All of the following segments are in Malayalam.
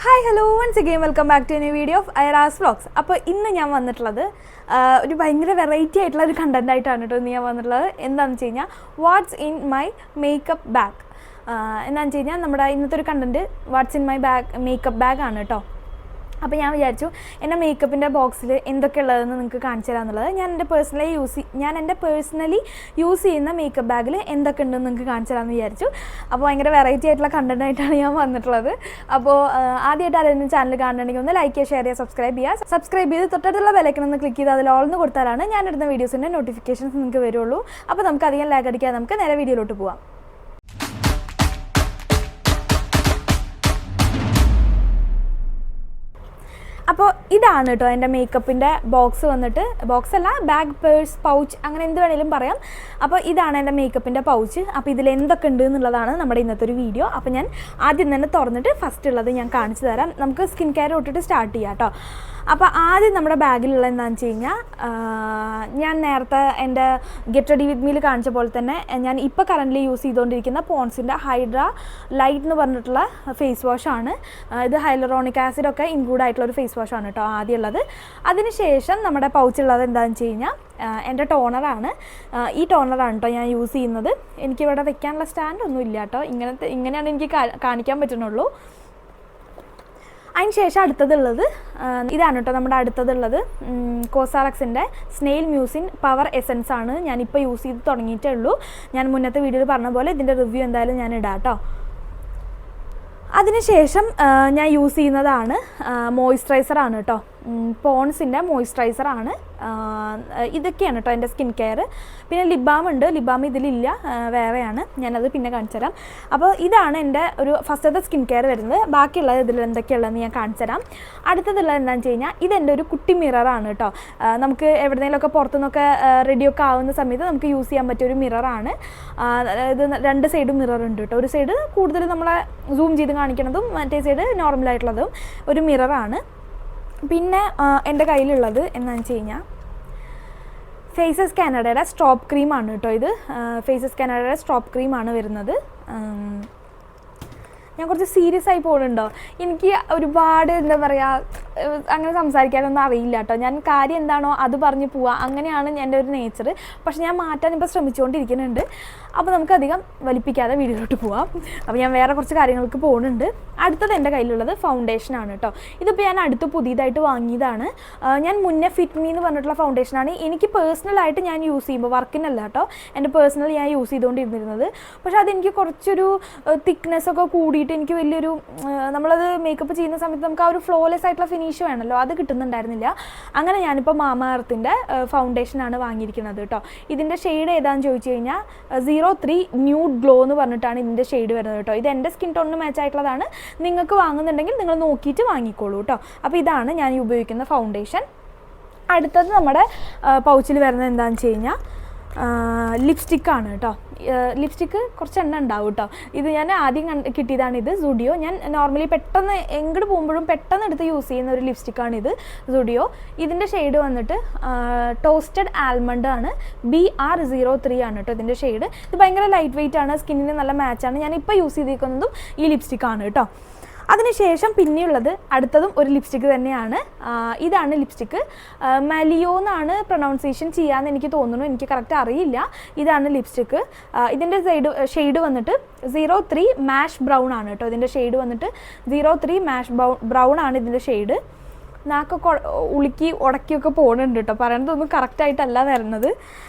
Hi hello once again welcome back to a new video of Aira's vlogs. അപ്പോൾ ഇന്ന് ഞാൻ വന്നിട്ടുള്ളത് ഒരു ഭയങ്കര വെറൈറ്റി ആയിട്ടുള്ള ഒരു കണ്ടന്റ് ആയിട്ടാണ് കേട്ടോ ഇന്ന് ഞാൻ വന്നിട്ടുള്ളത്. എന്താണെന്ന് വെച്ച് കഴിഞ്ഞാൽ what's in my makeup bag. എന്താണെന്ന് വെച്ച് കഴിഞ്ഞാൽ നമ്മുടെ ഇന്നത്തെ ഒരു content what's in my makeup bag ആണ് കേട്ടോ. അപ്പോൾ ഞാൻ വിചാരിച്ചു എൻ്റെ മേക്കപ്പിൻ്റെ ബോക്സിൽ എന്തൊക്കെയുള്ളതെന്ന് നിങ്ങൾക്ക് കാണിച്ചു തരാമെന്നുള്ളത്. ഞാൻ എൻ്റെ പേഴ്സണലി യൂസ് ചെയ്യുന്ന മേക്കപ്പ് ബാഗിൽ എന്തൊക്കെ ഉണ്ടെന്ന് നിങ്ങൾക്ക് കാണിച്ചു തരാമെന്ന് വിചാരിച്ചു. അപ്പോൾ ഭയങ്കര വെറൈറ്റി ആയിട്ടുള്ള കണ്ടന്റ് ആയിട്ടാണ് ഞാൻ വന്നിട്ടുള്ളത്. അപ്പോൾ ആദ്യമായിട്ട് ആരെങ്കിലും ചാനൽ കാണണമെങ്കിൽ ഒന്ന് ലൈക്ക് ചെയ്യുക, ഷെയർ ചെയ്യുക, സബ്സ്ക്രൈബ് ചെയ്ത് തൊട്ടടുത്തുള്ള ബെലൈക്കൺ ഒന്ന് ക്ലിക്ക് ചെയ്ത് അതിൽ ഓൾ എന്ന് കൊടുത്താലാണ് ഞാൻ ഇടുന്ന വീഡിയോസിൻ്റെ നോട്ടിഫിക്കേഷൻസ് നിങ്ങൾക്ക് വരുള്ളൂ. അപ്പോൾ നമുക്ക് അധികം ലാഗ് അടിക്കാതെ നമുക്ക് നേരെ വീഡിയോയിലോട്ട് പോവാം. അപ്പോൾ ഇതാണ് കേട്ടോ എൻ്റെ മേക്കപ്പിൻ്റെ ബോക്സ് വന്നിട്ട്. ബോക്സ് അല്ല, ബാഗ്, പേഴ്സ്, പൗച്ച്, അങ്ങനെ എന്ത് വേണേലും പറയാം. അപ്പോൾ ഇതാണ് എൻ്റെ മേക്കപ്പിൻ്റെ പൗച്ച്. അപ്പോൾ ഇതിൽ എന്തൊക്കെ ഉണ്ട് എന്നുള്ളതാണ് നമ്മുടെ ഇന്നത്തെ ഒരു വീഡിയോ. അപ്പോൾ ഞാൻ ആദ്യം തന്നെ തുറന്നിട്ട് ഫസ്റ്റ് ഉള്ളത് ഞാൻ കാണിച്ചു തരാം. നമുക്ക് സ്കിൻ കെയർ തൊട്ടിട്ട് സ്റ്റാർട്ട് ചെയ്യാം കേട്ടോ. അപ്പോൾ ആദ്യം നമ്മുടെ ബാഗിലുള്ള എന്താണെന്ന് വെച്ച് കഴിഞ്ഞാൽ, ഞാൻ നേരത്തെ എൻ്റെ ഗെറ്റ് റെഡി വിത്ത് മീൽ കാണിച്ച പോലെ തന്നെ ഞാൻ ഇപ്പോൾ കറൻ്റ്ലി യൂസ് ചെയ്തുകൊണ്ടിരിക്കുന്ന പോൺസിൻ്റെ ഹൈഡ്ര ലൈറ്റ് എന്ന് പറഞ്ഞിട്ടുള്ള ഫേസ് വാഷാണ്. ഇത് ഹൈലറോണിക് ആസിഡൊക്കെ ഇൻക്ലൂഡ് ആയിട്ടുള്ളൊരു ഫേസ് വാഷാണ് കേട്ടോ ആദ്യം ഉള്ളത്. അതിനുശേഷം നമ്മുടെ പൗച്ചുള്ളത് എന്താണെന്ന് വെച്ച് കഴിഞ്ഞാൽ എൻ്റെ ടോണറാണ്. ഈ ടോണറാണ് കേട്ടോ ഞാൻ യൂസ് ചെയ്യുന്നത്. എനിക്കിവിടെ വെക്കാനുള്ള സ്റ്റാൻഡൊന്നും ഇല്ല കേട്ടോ. ഇങ്ങനെയാണ് എനിക്ക് കാണിക്കാൻ പറ്റുന്നുള്ളൂ. അതിന് ശേഷം അടുത്തതുള്ളത് ഇതാണ് കേട്ടോ. നമ്മുടെ അടുത്തതുള്ളത് കോസാറക്സിൻ്റെ സ്നെയിൽ മ്യൂസിൻ പവർ എസൻസ് ആണ്. ഞാനിപ്പോൾ യൂസ് ചെയ്ത് തുടങ്ങിയിട്ടേ ഉള്ളൂ. ഞാൻ മുന്നത്തെ വീഡിയോയിൽ പറഞ്ഞ പോലെ ഇതിൻ്റെ റിവ്യൂ എന്തായാലും ഞാൻ ഇടാം കേട്ടോ. അതിനുശേഷം ഞാൻ യൂസ് ചെയ്യുന്നതാണ് മോയ്സ്ചറൈസറാണ് കേട്ടോ. പോൺസിൻ്റെ മോയ്സ്ചറൈസറാണ്. ഇതൊക്കെയാണ് കേട്ടോ എൻ്റെ സ്കിൻ കെയർ. പിന്നെ ലിപ് ബാം ഉണ്ട്. ലിപ് ബാം ഇതിലില്ല, വേറെയാണ്. ഞാനത് പിന്നെ കാണിച്ചു തരാം. അപ്പോൾ ഇതാണ് എൻ്റെ ഒരു ഫസ്റ്റത്തെ സ്കിൻ കെയർ വരുന്നത്. ബാക്കിയുള്ളത് ഇതിൽ എന്തൊക്കെയുള്ളതെന്ന് ഞാൻ കാണിച്ചു തരാം. അടുത്തതുള്ളത് എന്താണെന്ന് വെച്ച് കഴിഞ്ഞാൽ ഇതെൻ്റെ ഒരു കുട്ടി മിററാണ് കേട്ടോ. നമുക്ക് എവിടെയെങ്കിലുമൊക്കെ പുറത്തുനിന്നൊക്കെ റെഡിയൊക്കെ ആവുന്ന സമയത്ത് നമുക്ക് യൂസ് ചെയ്യാൻ പറ്റിയൊരു മിററാണ്. ഇത് രണ്ട് സൈഡും മിറർ ഉണ്ട് കേട്ടോ. ഒരു സൈഡ് കൂടുതൽ നമ്മളെ സൂം ചെയ്ത് കാണിക്കുന്നതും മറ്റേ സൈഡ് നോർമലായിട്ടുള്ളതും ഒരു മിററാണ്. പിന്നെ എൻ്റെ കയ്യിലുള്ളത് എന്താണെന്ന് വെച്ച് കഴിഞ്ഞാൽ ഫേസസ് കാനഡയുടെ സ്ട്രോപ്പ് ക്രീമാണ് കേട്ടോ. ഇത് ഫേസസ് കാനഡയുടെ സ്ട്രോപ്പ് ക്രീമാണ് വരുന്നത്. ഞാൻ കുറച്ച് സീരിയസ് ആയി പോകുന്നുണ്ടോ? എനിക്ക് ഒരുപാട് എന്താ പറയുക, അങ്ങനെ സംസാരിക്കാനൊന്നും അറിയില്ല കേട്ടോ. ഞാൻ കാര്യം എന്താണോ അത് പറഞ്ഞ് പോവുക, അങ്ങനെയാണ് എൻ്റെ ഒരു നേച്ചർ. പക്ഷെ ഞാൻ മാറ്റാൻ ഇപ്പോൾ ശ്രമിച്ചുകൊണ്ടിരിക്കുന്നുണ്ട്. അപ്പോൾ നമുക്കധികം വലിപ്പിക്കാതെ വീഡിയോയിലോട്ട് പോവാം. അപ്പോൾ ഞാൻ വേറെ കുറച്ച് കാര്യങ്ങൾക്ക് പോകുന്നുണ്ട്. അടുത്തത് എൻ്റെ കയ്യിലുള്ളത് ഫൗണ്ടേഷനാണ് കേട്ടോ. ഇതിപ്പോൾ ഞാൻ അടുത്ത് പുതിയതായിട്ട് വാങ്ങിയതാണ്. ഞാൻ മുന്നേ ഫിറ്റ് മീ എന്ന് പറഞ്ഞിട്ടുള്ള ഫൗണ്ടേഷനാണ് എനിക്ക് പേഴ്സണലായിട്ട് ഞാൻ യൂസ് ചെയ്യുമ്പോൾ, വർക്കിനല്ല കേട്ടോ, എൻ്റെ പേഴ്സണൽ ഞാൻ യൂസ് ചെയ്തുകൊണ്ടിരുന്നത്. പക്ഷേ അതെനിക്ക് കുറച്ചൊരു തിക്നെസ്സൊക്കെ കൂടിയിട്ട് എനിക്ക് വലിയൊരു, നമ്മളത് മേക്കപ്പ് ചെയ്യുന്ന സമയത്ത് നമുക്ക് ആ ഒരു ഫ്ലോലെസ് ആയിട്ടുള്ള ഫിനിഷ് വേണമല്ലോ, അത് കിട്ടുന്നുണ്ടായിരുന്നില്ല. അങ്ങനെ ഞാനിപ്പോൾ മാമാ എർത്തിൻ്റെ ഫൗണ്ടേഷനാണ് വാങ്ങിയിരിക്കുന്നത് കേട്ടോ. ഇതിൻ്റെ ഷെയ്ഡ് ഏതാണെന്ന് ചോദിച്ചു കഴിഞ്ഞാൽ 03 ന്യൂഡ് ഗ്ലോ എന്ന് പറഞ്ഞിട്ടാണ് ഇതിൻ്റെ ഷെയ്ഡ് വരുന്നത് കേട്ടോ. ഇത് എൻ്റെ സ്കിൻ ടോണിന് മാച്ച് ആയിട്ടുള്ളതാണ്. നിങ്ങൾക്ക് വാങ്ങുന്നുണ്ടെങ്കിൽ നിങ്ങൾ നോക്കിയിട്ട് വാങ്ങിക്കോളൂ കേട്ടോ. അപ്പോൾ ഇതാണ് ഞാൻ ഉപയോഗിക്കുന്ന ഫൗണ്ടേഷൻ. അടുത്തത് നമ്മുടെ പൗച്ചിൽ വരുന്നത് എന്താണെന്ന് വെച്ച് കഴിഞ്ഞാൽ ലിപ്സ്റ്റിക്കാണ് കേട്ടോ. ലിപ്സ്റ്റിക്ക് കുറച്ച് എണ്ണ ഉണ്ടാവും കേട്ടോ. ഇത് ഞാൻ ആദ്യം കിട്ടിയതാണ്. ഇത് സുഡിയോ. ഞാൻ നോർമലി പെട്ടെന്ന് എങ്ങോട്ട് പോകുമ്പോഴും പെട്ടെന്ന് എടുത്ത് യൂസ് ചെയ്യുന്ന ഒരു ലിപ്സ്റ്റിക്കാണിത്, സുഡിയോ. ഇതിൻ്റെ ഷെയ്ഡ് വന്നിട്ട് ടോസ്റ്റഡ് ആൽമണ്ട് ആണ്. BR03 ആണ് കേട്ടോ ഇതിൻ്റെ ഷെയ്ഡ്. ഇത് ഭയങ്കര ലൈറ്റ് വെയിറ്റ് ആണ്, സ്കിന്നിന് നല്ല മാച്ചാണ്. ഞാനിപ്പോൾ യൂസ് ചെയ്തിരിക്കുന്നതും ഈ ലിപ്സ്റ്റിക്കാണ് കേട്ടോ. അതിനുശേഷം പിന്നെയുള്ളത് അടുത്തതും ഒരു ലിപ്സ്റ്റിക്ക് തന്നെയാണ്. ഇതാണ് ലിപ്സ്റ്റിക്ക്. മലിയോ എന്നാണ് പ്രൊനൗൺസിയേഷൻ ചെയ്യാമെന്ന് എനിക്ക് തോന്നുന്നു, എനിക്ക് കറക്റ്റ് അറിയില്ല. ഇതാണ് ലിപ്സ്റ്റിക്ക്. ഇതിൻ്റെ ഷെയ്ഡ് വന്നിട്ട് 03 മാഷ് ബ്രൗൺ ആണ് കേട്ടോ. ഇതിൻ്റെ ഷെയ്ഡ് വന്നിട്ട് 03 മാഷ് ബ്രൗൺ ആണ് ഇതിൻ്റെ ഷെയ്ഡ്. നാക്കൊക്കെ ഉളുക്കി ഉടക്കിയൊക്കെ പോകുന്നുണ്ട് കേട്ടോ. പറയണതൊന്നും കറക്റ്റായിട്ടല്ല വരുന്നത്.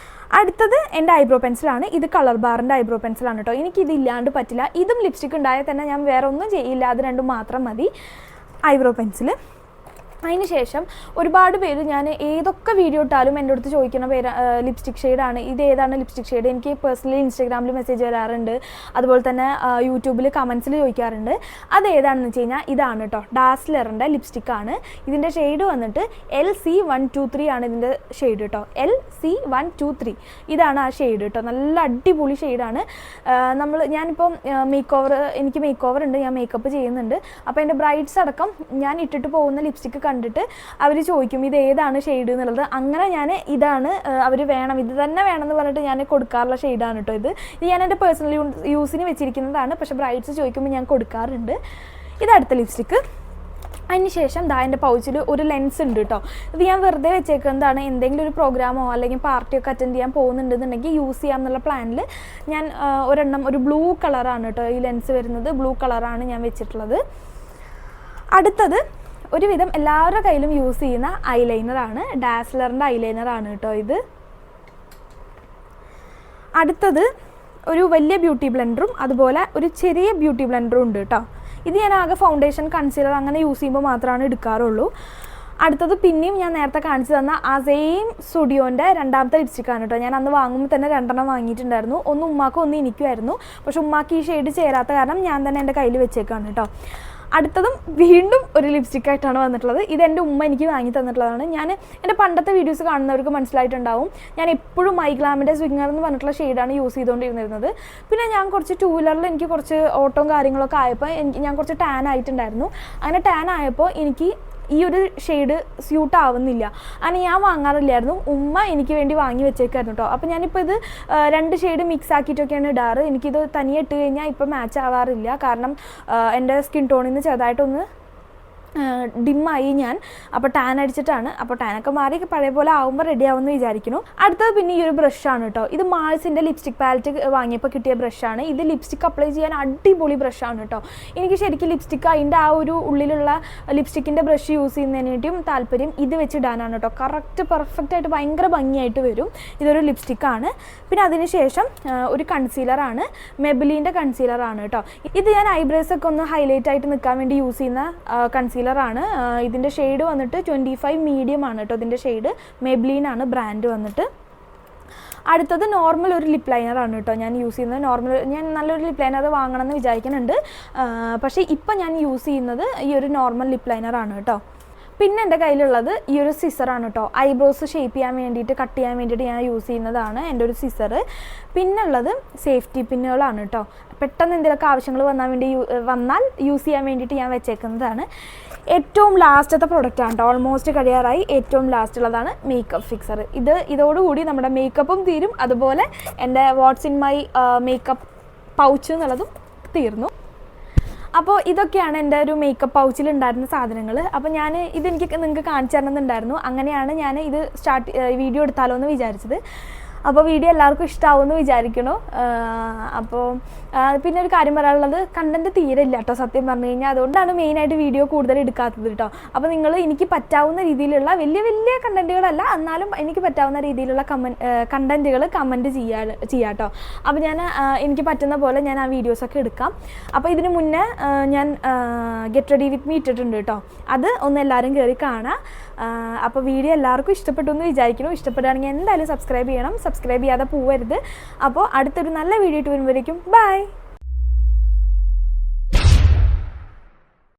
അടുത്തത് എൻ്റെ ഐബ്രോ പെൻസിലാണ്. ഇത് കളർ ബാറിൻ്റെ ഐബ്രോ പെൻസിലാണ് കേട്ടോ. എനിക്കിതില്ലാണ്ട് പറ്റില്ല. ഇതും ലിപ്സ്റ്റിക്ക് ഉണ്ടായാൽ തന്നെ ഞാൻ വേറെ ഒന്നും ചെയ്യില്ല, അത് രണ്ടും മാത്രം മതി. Eyebrow pencil. അതിന് ശേഷം ഒരുപാട് പേര് ഞാൻ ഏതൊക്കെ വീഡിയോ ഇട്ടാലും എൻ്റെ അടുത്ത് ചോദിക്കുന്ന ലിപ്സ്റ്റിക് ഷെയ്ഡാണ്. ഇത് ഏതാണ് ലിപ്സ്റ്റിക് ഷെയ്ഡ്? എനിക്ക് പേഴ്സണലി ഇൻസ്റ്റാഗ്രാമിൽ മെസ്സേജ് വരാറുണ്ട്, അതുപോലെ തന്നെ യൂട്യൂബിൽ കമൻസിൽ ചോദിക്കാറുണ്ട്. അത് ഏതാണെന്ന് വെച്ച് കഴിഞ്ഞാൽ ഇതാണ് കേട്ടോ, ഡാസ്ലറിൻ്റെ ലിപ്സ്റ്റിക്കാണ്. ഇതിൻ്റെ ഷെയ്ഡ് വന്നിട്ട് LC123 ആണ് ഇതിൻ്റെ ഷെയ്ഡ് കേട്ടോ. LC123 ഇതാണ് ആ ഷെയ്ഡ് കേട്ടോ. നല്ല അടിപൊളി ഷെയ്ഡാണ്. ഞാനിപ്പം എനിക്ക് മേക്ക് ഓവർ ഉണ്ട്, ഞാൻ മേക്കപ്പ് ചെയ്യുന്നുണ്ട്. അപ്പോൾ എൻ്റെ ബ്രൈഡ്സ് അടക്കം ഞാൻ ഇട്ടിട്ട് പോകുന്ന ലിപ്സ്റ്റിക്ക് കണ്ടിട്ട് അവർ ചോദിക്കും ഇത് ഏതാണ് ഷെയ്ഡ് എന്നുള്ളത്. അങ്ങനെ ഞാൻ ഇതാണ് അവർ വേണം, ഇത് തന്നെ വേണമെന്ന് പറഞ്ഞിട്ട് ഞാൻ കൊടുക്കാറുള്ള ഷെയ്ഡാണ് കേട്ടോ. ഇത് ഞാൻ എൻ്റെ പേഴ്സണൽ യൂസിന് വെച്ചിരിക്കുന്നതാണ്. പക്ഷേ ബ്രൈഡ്സ് ചോദിക്കുമ്പോൾ ഞാൻ കൊടുക്കാറുണ്ട്. ഇത് അടുത്ത ലിപ്സ്റ്റിക്ക്. അതിന് ശേഷം എൻ്റെ പൗച്ചിൽ ഒരു ലെൻസ് ഉണ്ട് കേട്ടോ. ഇത് ഞാൻ വെറുതെ വെച്ചേക്കുന്നതാണ്. എന്തെങ്കിലും ഒരു പ്രോഗ്രാമോ അല്ലെങ്കിൽ പാർട്ടിയൊക്കെ അറ്റൻഡ് ചെയ്യാൻ പോകുന്നുണ്ടെന്നുണ്ടെങ്കിൽ യൂസ് ചെയ്യാമെന്നുള്ള പ്ലാനിൽ ഞാൻ ഒരെണ്ണം ഒരു ബ്ലൂ കളറാണ് കേട്ടോ ഈ ലെൻസ് വരുന്നത്. ബ്ലൂ കളറാണ് ഞാൻ വെച്ചിട്ടുള്ളത്. അടുത്തത് ഒരുവിധം എല്ലാവരുടെ കയ്യിലും യൂസ് ചെയ്യുന്ന ഐലൈനറാണ്. ഡാസ്ലറിൻ്റെ ഐലൈനറാണ് കേട്ടോ ഇത്. അടുത്തത് ഒരു വലിയ ബ്യൂട്ടി ബ്ലെൻഡറും അതുപോലെ ഒരു ചെറിയ ബ്യൂട്ടി ബ്ലെൻഡറും ഉണ്ട് കേട്ടോ. ഇത് ഞാൻ ആകെ ഫൗണ്ടേഷൻ, കൺസീലർ അങ്ങനെ യൂസ് ചെയ്യുമ്പോൾ മാത്രമാണ് എടുക്കാറുള്ളൂ. അടുത്തത് പിന്നെയും ഞാൻ നേരത്തെ കാണിച്ചു തന്ന ആ സെയിം സ്റ്റുഡിയോൻ്റെ രണ്ടാമത്തെ ലിപ്സ്റ്റിക്കാണ് കേട്ടോ. ഞാൻ അന്ന് വാങ്ങുമ്പോൾ തന്നെ 2 വാങ്ങിയിട്ടുണ്ടായിരുന്നു. ഒന്ന് ഉമ്മാക്കും ഒന്ന് എനിക്കുമായിരുന്നു. പക്ഷെ ഉമ്മാക്ക് ഈ ഷെയ്ഡ് ചേരാത്ത കാരണം ഞാൻ തന്നെ എൻ്റെ കയ്യിൽ വെച്ചേക്കാണ് കേട്ടോ. അടുത്തതും വീണ്ടും ഒരു ലിപ്സ്റ്റിക്കായിട്ടാണ് വന്നിട്ടുള്ളത്. ഇത് എൻ്റെ ഉമ്മ എനിക്ക് വാങ്ങി തന്നിട്ടുള്ളതാണ്. ഞാൻ എൻ്റെ പണ്ടത്തെ വീഡിയോസ് കാണുന്നവർക്ക് മനസ്സിലായിട്ടുണ്ടാവും, ഞാൻ എപ്പോഴും മൈഗ്ലാമിൻ്റെ സ്വിങ്ങർ എന്ന് പറഞ്ഞിട്ടുള്ള ഷെയ്ഡാണ് യൂസ് ചെയ്തുകൊണ്ടിരുന്നത്. പിന്നെ ഞാൻ കുറച്ച് 2 വീലറിൽ എനിക്ക് കുറച്ച് ഓട്ടവും കാര്യങ്ങളൊക്കെ ആയപ്പോൾ ഞാൻ കുറച്ച് ടാൻ ആയിട്ടുണ്ടായിരുന്നു. അങ്ങനെ ടാൻ ആയപ്പോൾ എനിക്ക് ഈ ഒരു ഷെയ്ഡ് സ്യൂട്ട് ആവുന്നില്ല. അങ്ങനെ ഞാൻ വാങ്ങാറില്ലായിരുന്നു. ഉമ്മ എനിക്ക് വേണ്ടി വാങ്ങി വെച്ചേക്കായിരുന്നു കേട്ടോ. അപ്പോൾ ഞാനിപ്പോൾ ഇത് 2 ഷെയ്ഡ് മിക്സ് ആക്കിയിട്ടൊക്കെയാണ് ഇടാറ്. എനിക്കിത് തനിയെ ഇട്ട് കഴിഞ്ഞാൽ ഇപ്പോൾ മാച്ച് ആവാറില്ല. കാരണം എൻ്റെ സ്കിൻ ടോണിൽ നിന്ന് ചെറുതായിട്ടൊന്ന് ഡിമ്മായി ഞാൻ. അപ്പോൾ ടാൻ അടിച്ചിട്ടാണ്. അപ്പോൾ ടാനൊക്കെ മാറി പഴയ പോലെ ആകുമ്പോൾ റെഡി ആവുമെന്ന് വിചാരിക്കുന്നു. അടുത്തത് പിന്നെ ഈ ഒരു ബ്രഷാണ് കേട്ടോ. ഇത് മാൾസിൻ്റെ ലിപ്സ്റ്റിക് പാലറ്റ് വാങ്ങിയപ്പോൾ കിട്ടിയ ബ്രഷാണ്. ഇത് ലിപ്സ്റ്റിക് അപ്ലൈ ചെയ്യാൻ അടിപൊളി ബ്രഷാണ് കേട്ടോ. എനിക്ക് ശരിക്കും ലിപ്സ്റ്റിക്ക് അതിൻ്റെ ആ ഒരു ഉള്ളിലുള്ള ലിപ്സ്റ്റിക്കിൻ്റെ ബ്രഷ് യൂസ് ചെയ്യുന്നതിനായിട്ടും താല്പര്യം ഇത് വെച്ചിടാനാണ് കേട്ടോ. കറക്റ്റ് പെർഫെക്റ്റായിട്ട് ഭയങ്കര ഭംഗിയായിട്ട് വരും. ഇതൊരു ലിപ്സ്റ്റിക്കാണ്. പിന്നെ അതിന് ശേഷം ഒരു കൺസീലറാണ്, മെബിലിൻ്റെ കൺസീലറാണ് കേട്ടോ. ഇത് ഞാൻ ഐബ്രോസൊക്കെ ഒന്ന് ഹൈലൈറ്റ് ആയിട്ട് നിൽക്കാൻ വേണ്ടി യൂസ് ചെയ്യുന്ന കൺസീലറാണ്. ഇതിൻ്റെ ഷെയ്ഡ് വന്നിട്ട് 25 മീഡിയം ആണ് കേട്ടോ. ഇതിൻ്റെ ഷെയ്ഡ് മെബ്ലീനാണ് ബ്രാൻഡ് വന്നിട്ട്. അടുത്തത് നോർമൽ ഒരു ലിപ് ലൈനറാണ് കേട്ടോ ഞാൻ യൂസ് ചെയ്യുന്നത്. ഞാൻ നല്ലൊരു ലിപ് ലൈനർ വാങ്ങണമെന്ന് വിചാരിക്കുന്നുണ്ട്. പക്ഷേ ഇപ്പം ഞാൻ യൂസ് ചെയ്യുന്നത് ഈ ഒരു നോർമൽ ലിപ് ലൈനറാണ് കേട്ടോ. പിന്നെ എൻ്റെ കയ്യിലുള്ളത് ഈ ഒരു സിസറാണ് കേട്ടോ. ഐബ്രോസ് ഷേപ്പ് ചെയ്യാൻ വേണ്ടിയിട്ട്, കട്ട് ചെയ്യാൻ വേണ്ടിയിട്ട് ഞാൻ യൂസ് ചെയ്യുന്നതാണ് എൻ്റെ ഒരു സിസറ്. പിന്നുള്ളത് സേഫ്റ്റി പിന്നുകളാണ് കേട്ടോ. പെട്ടെന്ന് എന്തെങ്കിലുമൊക്കെ ആവശ്യങ്ങൾ വന്നാൽ യൂസ് ചെയ്യാൻ വേണ്ടിയിട്ട് ഞാൻ വെച്ചേക്കുന്നതാണ്. ഏറ്റവും ലാസ്റ്റത്തെ പ്രൊഡക്റ്റാണ് കേട്ടോ. ഓൾമോസ്റ്റ് കഴിയാറായി. ഏറ്റവും ലാസ്റ്റ് ഉള്ളതാണ് മേക്കപ്പ് ഫിക്സർ. ഇതോടുകൂടി നമ്മുടെ മേക്കപ്പും തീരും. അതുപോലെ എൻ്റെ what's in my makeup pouch എന്നുള്ളതും തീർന്നു. അപ്പോൾ ഇതൊക്കെയാണ് എൻ്റെ ഒരു മേക്കപ്പ് പൗച്ചിലുണ്ടായിരുന്ന സാധനങ്ങൾ. അപ്പോൾ ഇതെനിക്ക് നിങ്ങൾക്ക് കാണിച്ചു തരണമെന്നുണ്ടായിരുന്നു. അങ്ങനെയാണ് ഞാൻ ഇത് വീഡിയോ എടുത്താലോ എന്ന് വിചാരിച്ചത്. അപ്പോൾ വീഡിയോ എല്ലാവർക്കും ഇഷ്ടമാവുമെന്ന് വിചാരിക്കണു. അപ്പോൾ പിന്നെ ഒരു കാര്യം പറയാനുള്ളത്, കണ്ടൻറ്റ് തീരെ ഇല്ല കേട്ടോ സത്യം പറഞ്ഞു കഴിഞ്ഞാൽ. അതുകൊണ്ടാണ് മെയിനായിട്ട് വീഡിയോ കൂടുതൽ എടുക്കാത്തത് കേട്ടോ. അപ്പോൾ നിങ്ങൾ എനിക്ക് പറ്റാവുന്ന രീതിയിലുള്ള വലിയ വലിയ കണ്ടൻറ്റുകളല്ല, എന്നാലും എനിക്ക് പറ്റാവുന്ന രീതിയിലുള്ള കണ്ടൻറ്റുകൾ കമൻറ്റ് ചെയ്യാം കേട്ടോ. അപ്പോൾ എനിക്ക് പറ്റുന്ന പോലെ ഞാൻ ആ വീഡിയോസൊക്കെ എടുക്കാം. അപ്പോൾ ഇതിന് മുന്നേ ഞാൻ ഗെറ്റ് റെഡി വിത്ത് മീ ഇട്ടിട്ടുണ്ട് കേട്ടോ. അത് ഒന്ന് എല്ലാവരും കയറി കാണാം. അപ്പോൾ വീഡിയോ എല്ലാവർക്കും ഇഷ്ടപ്പെട്ടു എന്ന് വിചാരിക്കുന്നു. ഇഷ്ടപ്പെടുകയാണെങ്കിൽ എന്തായാലും സബ്സ്ക്രൈബ് ചെയ്യണം. സബ്സ്ക്രൈബ് ചെയ്യാതെ പോവരുത്. അപ്പോൾ അടുത്തൊരു നല്ല വീഡിയോ ഇട്ട് വരുമ്പോഴേക്കും ബൈ.